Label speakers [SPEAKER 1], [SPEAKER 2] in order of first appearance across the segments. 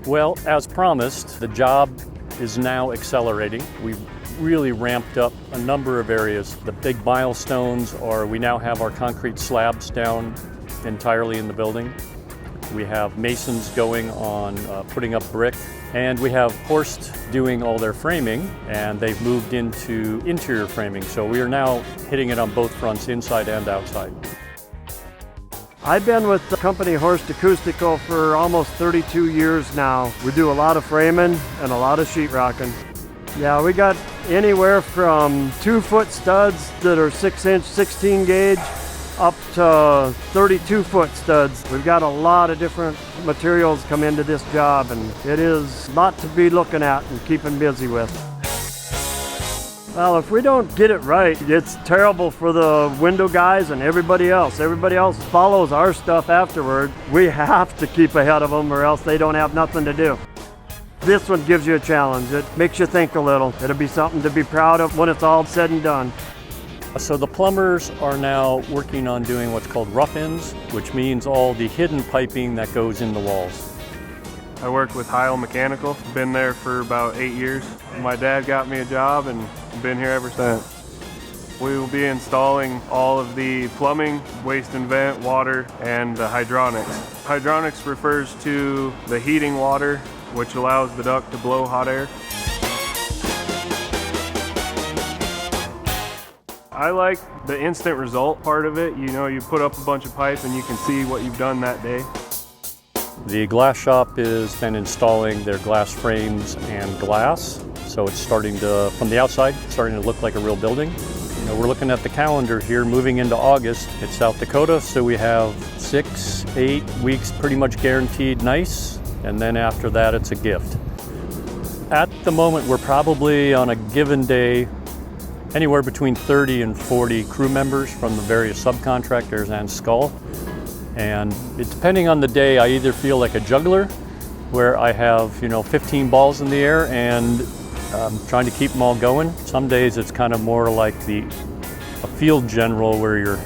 [SPEAKER 1] Well, as promised, the job is now accelerating. We've really ramped up a number of areas. The big milestones are we now have our concrete slabs down entirely in the building. We have masons going on putting up brick, and we have Horst doing all their framing, and they've moved into interior framing. So we are now hitting it on both fronts, inside and outside.
[SPEAKER 2] I've been with the company Horst Acoustical for almost 32 years now. We do a lot of framing and a lot of sheetrocking. Yeah, we got anywhere from 2-foot studs that are 6-inch 16 gauge up to 32-foot studs. We've got a lot of different materials come into this job, and it is a lot to be looking at and keeping busy with. Well, if we don't get it right, it's terrible for the window guys and everybody else. Everybody else follows our stuff afterward. We have to keep ahead of them or else they don't have nothing to do. This one gives you a challenge. It makes you think a little. It'll be something to be proud of when it's all said and done.
[SPEAKER 1] So the plumbers are now working on doing what's called rough-ins, which means all the hidden piping that goes in the walls.
[SPEAKER 3] I work with Heil Mechanical. Been there for about 8 years. My dad got me a job and been here ever since. We will be installing all of the plumbing, waste and vent, water, and the hydronics. Hydronics refers to the heating water, which allows the duct to blow hot air. I like the instant result part of it. You know, you put up a bunch of pipe and you can see what you've done that day.
[SPEAKER 1] The glass shop has been installing their glass frames and glass. So it's starting to, from the outside, starting to look like a real building. You know, we're looking at the calendar here, moving into August. It's South Dakota, so we have 6-8 weeks pretty much guaranteed nice, and then after that it's a gift. At the moment, we're probably on a given day anywhere between 30 and 40 crew members from the various subcontractors and Skull. And depending on the day, I either feel like a juggler, where I have 15 balls in the air and trying to keep them all going. Some days it's kind of more like a field general where you're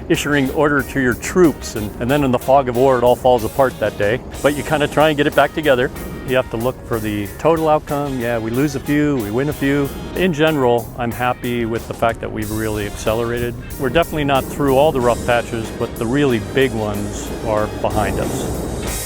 [SPEAKER 1] issuing order to your troops, and then in the fog of war it all falls apart that day. But you kind of try and get it back together. You have to look for the total outcome. Yeah, we lose a few, we win a few. In general, I'm happy with the fact that we've really accelerated. We're definitely not through all the rough patches, but the really big ones are behind us.